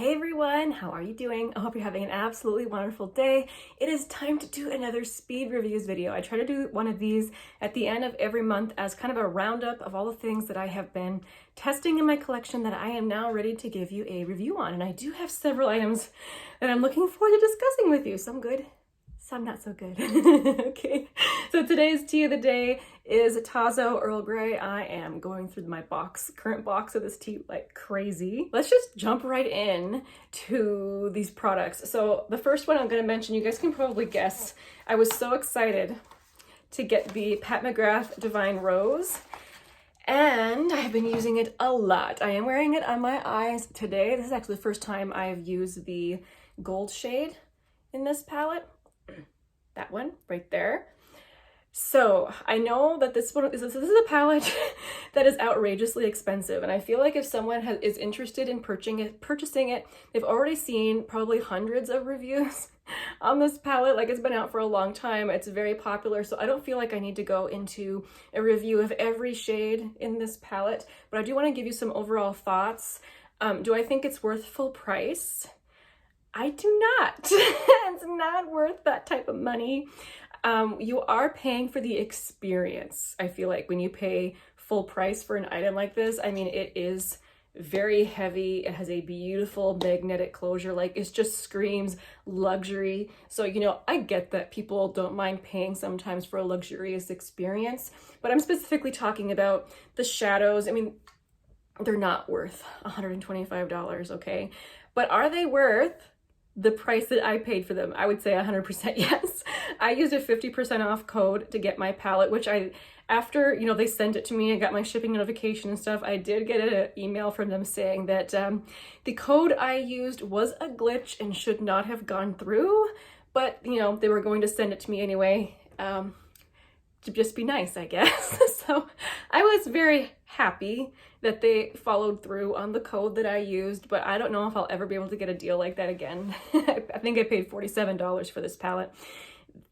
Hey everyone, how are you doing? I hope you're having an absolutely wonderful day. It is time to do another speed reviews video. I try to do one of these at the end of every month as kind of a roundup of all the things that I have been testing in my collection that I am now ready to give you a review on. And I do have several items that I'm looking forward to discussing with you. Some good, some not so good. Okay, so today's tea of the day is Tazo Earl Grey. I am going through my current box of this tea like crazy. Let's just jump right in to these products. So the first one I'm going to mention, you guys can probably guess, I was so excited to get the Pat McGrath Divine Rose, and I've been using it a lot. I am wearing it on my eyes today. This is actually the first time I've used the gold shade in this palette. That one right there. So I know that this is a palette that is outrageously expensive, and I feel like if someone is interested in purchasing it, they've already seen probably hundreds of reviews on this palette. Like, it's been out for a long time. It's very popular, so I don't feel like I need to go into a review of every shade in this palette, but I do want to give you some overall thoughts. Do I think it's worth full price? I do not. It's not worth that type of money. You are paying for the experience. I feel like when you pay full price for an item like this, I mean, it is very heavy. It has a beautiful magnetic closure. Like, it just screams luxury. So, you know, I get that people don't mind paying sometimes for a luxurious experience, but I'm specifically talking about the shadows. I mean, they're not worth $125, okay? But are they worth the price that I paid for them? I would say 100% yes. I used a 50% off code to get my palette, which after, you know, they sent it to me, I got my shipping notification and stuff, I did get an email from them saying that the code I used was a glitch and should not have gone through, but, you know, they were going to send it to me anyway, to just be nice, I guess. So I was very happy that they followed through on the code that I used, but I don't know if I'll ever be able to get a deal like that again. I think I paid $47 for this palette.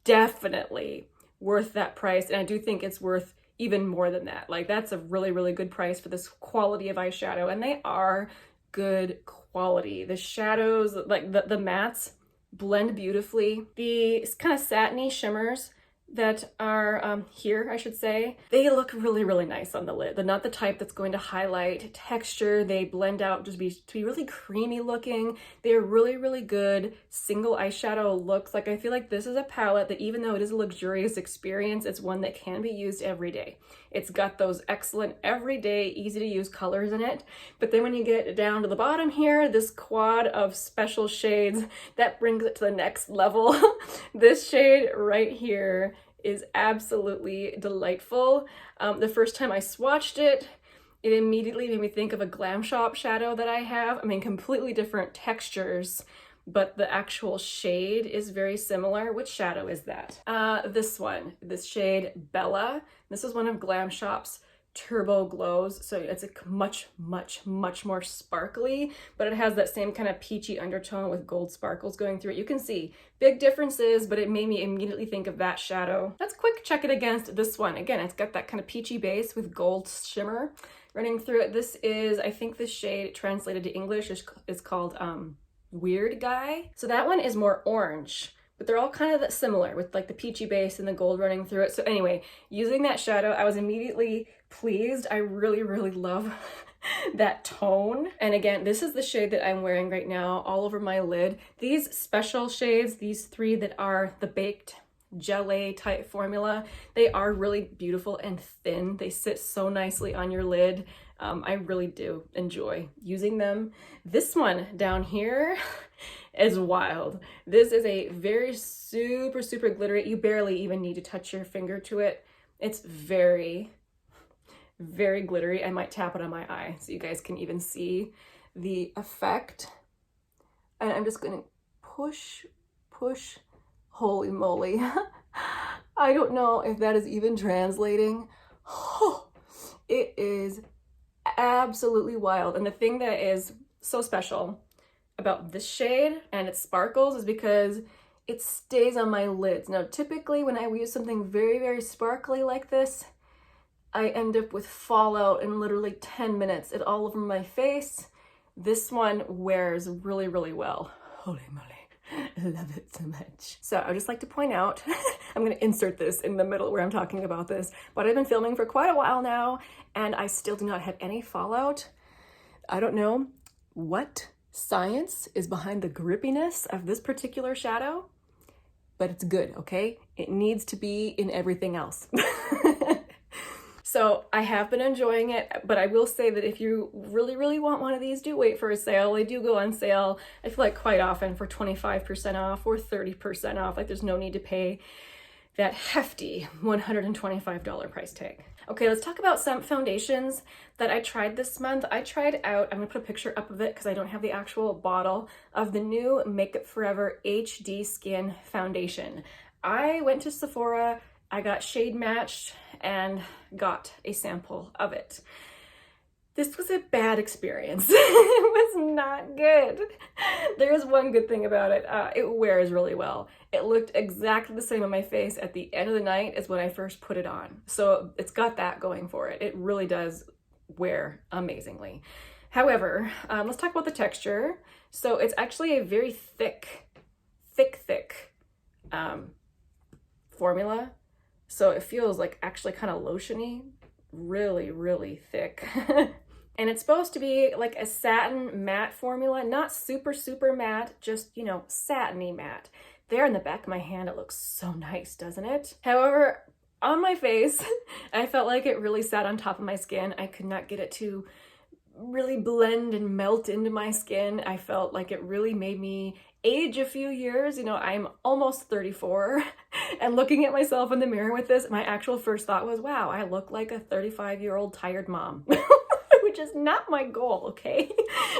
Definitely worth that price, and I do think it's worth even more than that. Like, that's a really, really good price for this quality of eyeshadow, and they are good quality. The shadows, like the mattes, blend beautifully. The kind of satiny shimmers that are here, I should say, they look really, really nice on the lid. They're not the type that's going to highlight texture. They blend out to be really creamy looking. They're really, really good single eyeshadow looks. Like, I feel like this is a palette that, even though it is a luxurious experience, it's one that can be used every day. It's got those excellent everyday, easy to use colors in it. But then when you get down to the bottom here, this quad of special shades, that brings it to the next level. This shade right here is absolutely delightful. The first time I swatched it, it immediately made me think of a Glam Shop shadow that I have. I mean, completely different textures, but the actual shade is very similar. Which shadow is that? This one, this shade Bella. This is one of Glam Shop's Turbo Glows, so it's a much more sparkly, but it has that same kind of peachy undertone with gold sparkles going through it. You can see big differences, but it made me immediately think of that shadow. Let's quick check it against this one. Again, it's got that kind of peachy base with gold shimmer running through it. This is, I think the shade translated to English is called Weird Guy. So that one is more orange, but they're all kind of similar with like the peachy base and the gold running through it. So anyway, using that shadow, I was immediately pleased. I really, really love that tone. And again, this is the shade that I'm wearing right now all over my lid. These special shades, these three that are the baked gelée type formula, they are really beautiful and thin. They sit so nicely on your lid. I really do enjoy using them. This one down here is wild. This is a very super glittery. You barely even need to touch your finger to it. It's very glittery. I might tap it on my eye so you guys can even see the effect. And I'm just gonna push. Holy moly. I don't know if that is even translating. It is absolutely wild. And the thing that is so special about this shade and its sparkles is because it stays on my lids. Now, typically when I use something very sparkly like this, I end up with fallout in literally 10 minutes. It's all over my face. This one wears really, really well. Holy moly, I love it so much. So I would just like to point out, I'm gonna insert this in the middle where I'm talking about this, but I've been filming for quite a while now and I still do not have any fallout. I don't know what science is behind the grippiness of this particular shadow, but it's good, okay? It needs to be in everything else. So I have been enjoying it, but I will say that if you really, really want one of these, do wait for a sale. They do go on sale, I feel like quite often for 25% off or 30% off. Like there's no need to pay that hefty $125 price tag. Okay, let's talk about some foundations that I tried this month. I tried out, I'm gonna put a picture up of it because I don't have the actual bottle, of the new Makeup Forever HD Skin Foundation. I went to Sephora, I got shade matched and got a sample of it. This was a bad experience. It was not good. There is one good thing about it. It wears really well. It looked exactly the same on my face at the end of the night as when I first put it on. So it's got that going for it. It really does wear amazingly. However, let's talk about the texture. So it's actually a very thick formula. So it feels like actually kind of lotiony, really, really thick. And it's supposed to be like a satin matte formula, not super, super matte, just, you know, satiny matte. There in the back of my hand, it looks so nice, doesn't it? However, on my face, I felt like it really sat on top of my skin. I could not get it to really blend and melt into my skin. I felt like it really made me age a few years. You know, I'm almost 34 and looking at myself in the mirror with this, my actual first thought was, wow, I look like a 35-year-old tired mom. Which is not my goal, okay?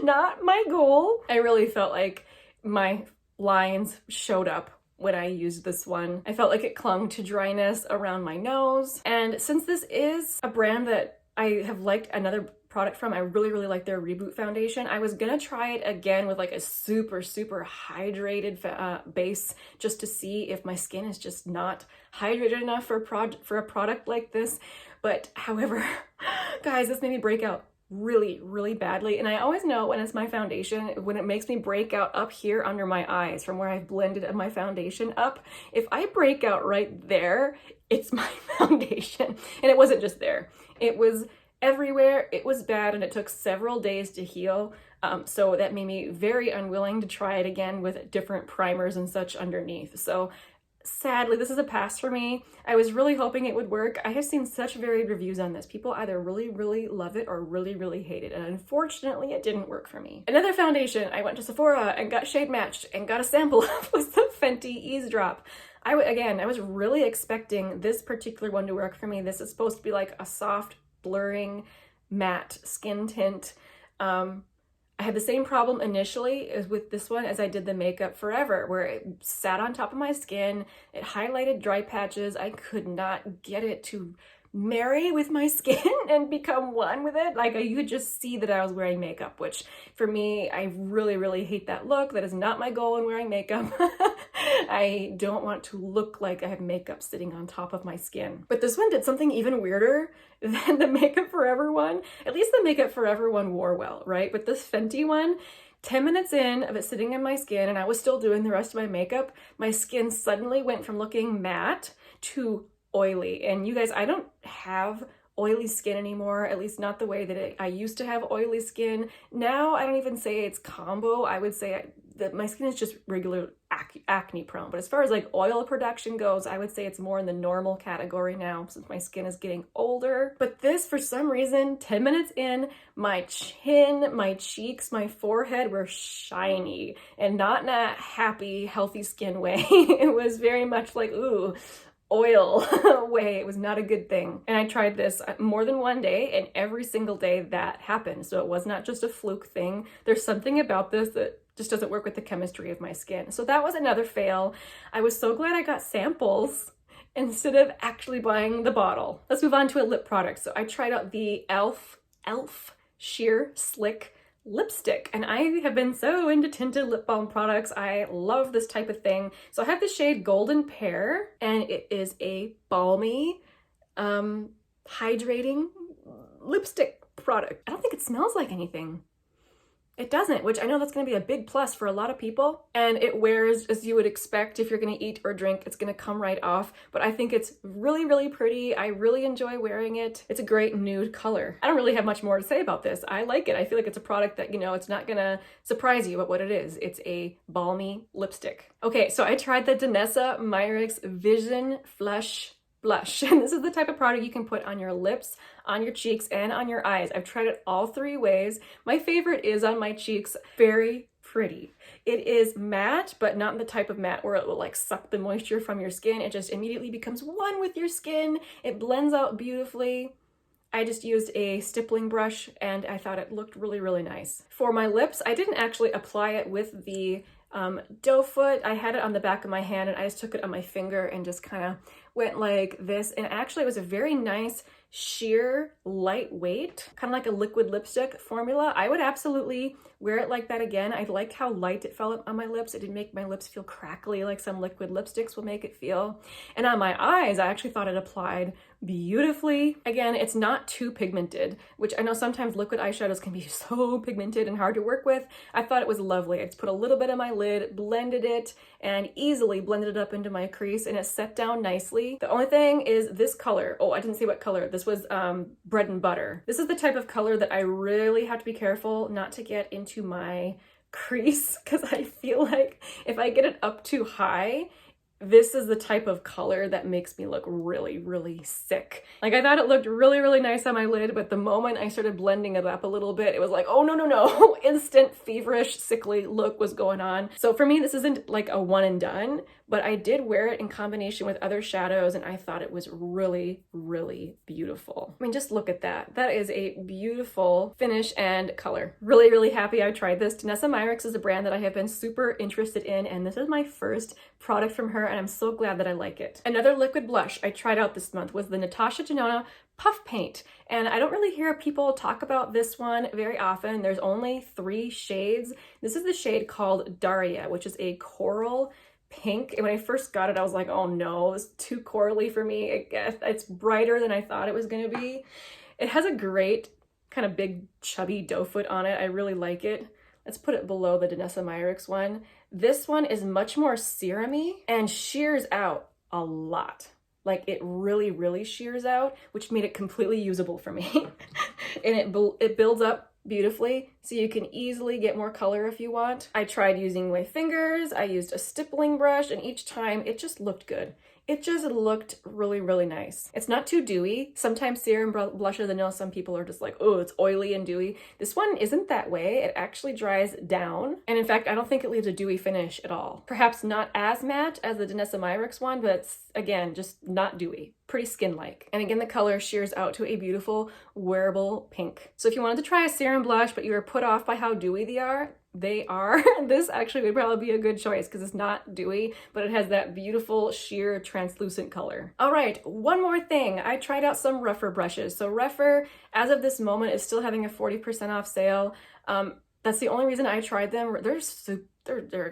Not my goal. I really felt like my lines showed up when I used this one. I felt like it clung to dryness around my nose. And since this is a brand that I have liked another product from, I really, really like their Reboot foundation. I was gonna try it again with like a super, super hydrated base just to see if my skin is just not hydrated enough for a product like this. But however, guys, this made me break out really, really badly. And I always know when it's my foundation, when it makes me break out up here under my eyes from where I've blended my foundation up. If I break out right there, it's my foundation. And it wasn't just there. It was everywhere. It was bad and it took several days to heal. So that made me very unwilling to try it again with different primers and such underneath. So sadly, this is a pass for me. I was really hoping it would work. I have seen such varied reviews on this. People either really, really love it or really, really hate it. And unfortunately, it didn't work for me. Another foundation I went to Sephora and got shade matched and got a sample of was the Fenty Eaze Drop. I was really expecting this particular one to work for me. This is supposed to be like a soft, blurring, matte skin tint. I had the same problem initially as with this one as I did the Makeup Forever, where it sat on top of my skin, it highlighted dry patches. I could not get it to marry with my skin and become one with it. Like you could just see that I was wearing makeup, which for me, I really, really hate that look. That is not my goal in wearing makeup. I don't want to look like I have makeup sitting on top of my skin. But this one did something even weirder than the Makeup Forever one. At least the Makeup Forever one wore well, right? But this Fenty one, 10 minutes in of it sitting in my skin and I was still doing the rest of my makeup, my skin suddenly went from looking matte to oily. And you guys, I don't have oily skin anymore, at least not the way that I used to have oily skin. Now I don't even say it's combo. I would say that my skin is just regular acne prone. But as far as like oil production goes, I would say it's more in the normal category now since my skin is getting older. But this, for some reason, 10 minutes in, my chin, my cheeks, my forehead were shiny and not in a happy, healthy skin way. It was very much like, ooh, oil way. It was not a good thing. And I tried this more than one day and every single day that happened. So it was not just a fluke thing. There's something about this that just doesn't work with the chemistry of my skin. So that was another fail. I was so glad I got samples instead of actually buying the bottle. Let's move on to a lip product. So I tried out the e.l.f. Sheer Slick lipstick, and I have been so into tinted lip balm products. I love this type of thing. So I have the shade Golden Pear, and it is a balmy, hydrating lipstick product. I don't think it smells like anything. it doesn't, which I know that's going to be a big plus for a lot of people. And it wears as you would expect if you're going to eat or drink. It's going to come right off. But I think it's really, really pretty. I really enjoy wearing it. It's a great nude color. I don't really have much more to say about this. I like it. I feel like it's a product that, you know, it's not going to surprise you about what it is. It's a balmy lipstick. Okay, so I tried the Danessa Myricks Vision Flush Blush. And this is the type of product you can put on your lips, on your cheeks, and on your eyes. I've tried it all three ways. My favorite is on my cheeks. Very pretty. It is matte, but not the type of matte where it will like suck the moisture from your skin. It just immediately becomes one with your skin. It blends out beautifully. I just used a stippling brush and I thought it looked really, really nice. For my lips, I didn't actually apply it with the doe foot. I had it on the back of my hand and I just took it on my finger and just kind of went like this. And actually it was a very nice sheer lightweight, kind of like a liquid lipstick formula. I would absolutely wear it like that again. I like how light it felt on my lips. It didn't make my lips feel crackly like some liquid lipsticks will make it feel. And on my eyes, I actually thought it applied beautifully. Again, it's not too pigmented, which I know sometimes liquid eyeshadows can be so pigmented and hard to work with. I thought it was lovely. I just put a little bit on my lid, blended it, and easily blended it up into my crease, and it set down nicely. The only thing is this color. Oh, I didn't say what color. This was Bread and Butter. This is the type of color that I really have to be careful not to get into my crease, because I feel like if I get it up too high, this is the type of color that makes me look really, really sick. Like I thought it looked really, really nice on my lid, but the moment I started blending it up a little bit, it was like, oh no, no, no. Instant feverish, sickly look was going on. So for me, this isn't like a one and done, but I did wear it in combination with other shadows and I thought it was really, really beautiful. I mean, just look at that. That is a beautiful finish and color. Really, really happy I tried this. Danessa Myricks is a brand that I have been super interested in, and this is my first product from her, and I'm so glad that I like it. Another liquid blush I tried out this month was the Natasha Denona Puff Paint, and I don't really hear people talk about this one very often. There's only 3 shades. This is the shade called Darya, which is a coral pink, and when I first got it, I was like, oh no, it's too corally for me. I guess it's brighter than I thought it was gonna be. It has a great kind of big chubby doe foot on it. I really like it. Let's put it below the Danessa Myricks one. This one is much more serum-y and shears out a lot. Like it really, really shears out, which made it completely usable for me. And it builds up beautifully, so you can easily get more color if you want. I tried using my fingers, I used a stippling brush, and each time it just looked good. It just looked really, really nice. It's not too dewy. Sometimes serum blushes, I know some people are just like, oh, it's oily and dewy. This one isn't that way. It actually dries down. And in fact, I don't think it leaves a dewy finish at all. Perhaps not as matte as the Danessa Myricks one, but it's, again, just not dewy. Pretty skin-like. And again, the color shears out to a beautiful wearable pink. So if you wanted to try a serum blush, but you were put off by how dewy they are, this actually would probably be a good choice because it's not dewy, but it has that beautiful sheer translucent color. All right, one more thing. I tried out some Rephyr brushes. So Rephyr, as of this moment, is still having a 40% off sale. That's the only reason I tried them. They're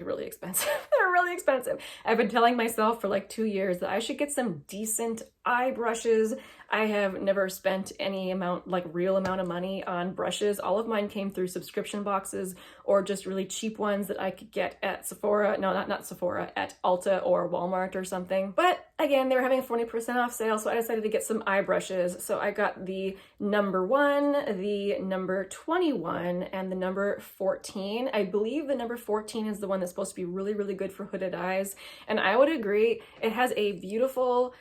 really expensive. They're really expensive. I've been telling myself for like 2 years that I should get some decent eye brushes. I have never spent any amount, like real amount of money on brushes. All of mine came through subscription boxes or just really cheap ones that I could get at Sephora. No, not Sephora, at Ulta or Walmart or something. But again, they were having a 40% off sale, so I decided to get some eye brushes. So I got the number 1, the number 21, and the number 14. I believe the number 14 is the one that's supposed to be really, really good for hooded eyes. And I would agree, it has a beautiful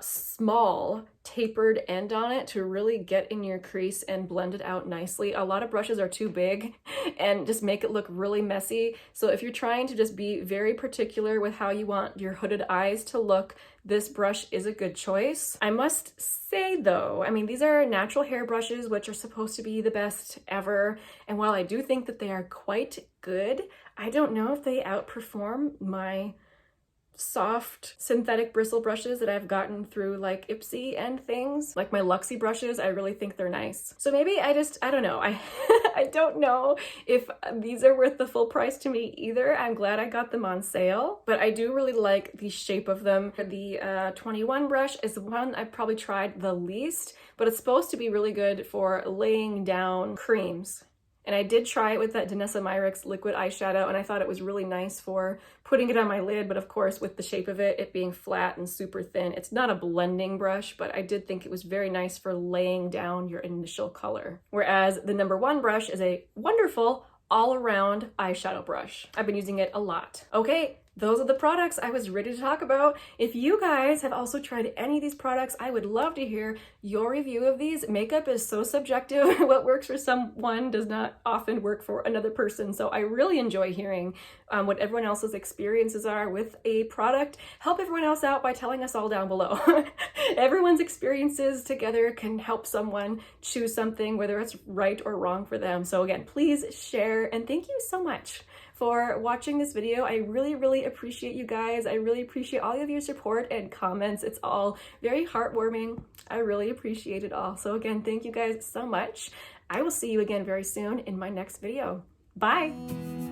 small tapered end on it to really get in your crease and blend it out nicely. A lot of brushes are too big and just make it look really messy. So if you're trying to just be very particular with how you want your hooded eyes to look, this brush is a good choice. I must say though, I mean, these are natural hair brushes, which are supposed to be the best ever. And while I do think that they are quite good, I don't know if they outperform my soft synthetic bristle brushes that I've gotten through like Ipsy and things. Like my Luxie brushes, I really think they're nice. So maybe I don't know. I don't know if these are worth the full price to me either. I'm glad I got them on sale, but I do really like the shape of them. The 21 brush is the one I've probably tried the least, but it's supposed to be really good for laying down creams. And I did try it with that Danessa Myricks liquid eyeshadow, and I thought it was really nice for putting it on my lid, but of course with the shape of it, it being flat and super thin, it's not a blending brush, but I did think it was very nice for laying down your initial color. Whereas the number 1 brush is a wonderful all-around eyeshadow brush. I've been using it a lot. Okay, those are the products I was ready to talk about. If you guys have also tried any of these products, I would love to hear your review of these. Makeup is so subjective. What works for someone does not often work for another person. So I really enjoy hearing what everyone else's experiences are with a product. Help everyone else out by telling us all down below. Everyone's experiences together can help someone choose something, whether it's right or wrong for them. So again, please share, and thank you so much for watching this video. I really, really appreciate you guys. I really appreciate all of your support and comments. It's all very heartwarming. I really appreciate it all. So again, thank you guys so much. I will see you again very soon in my next video. Bye.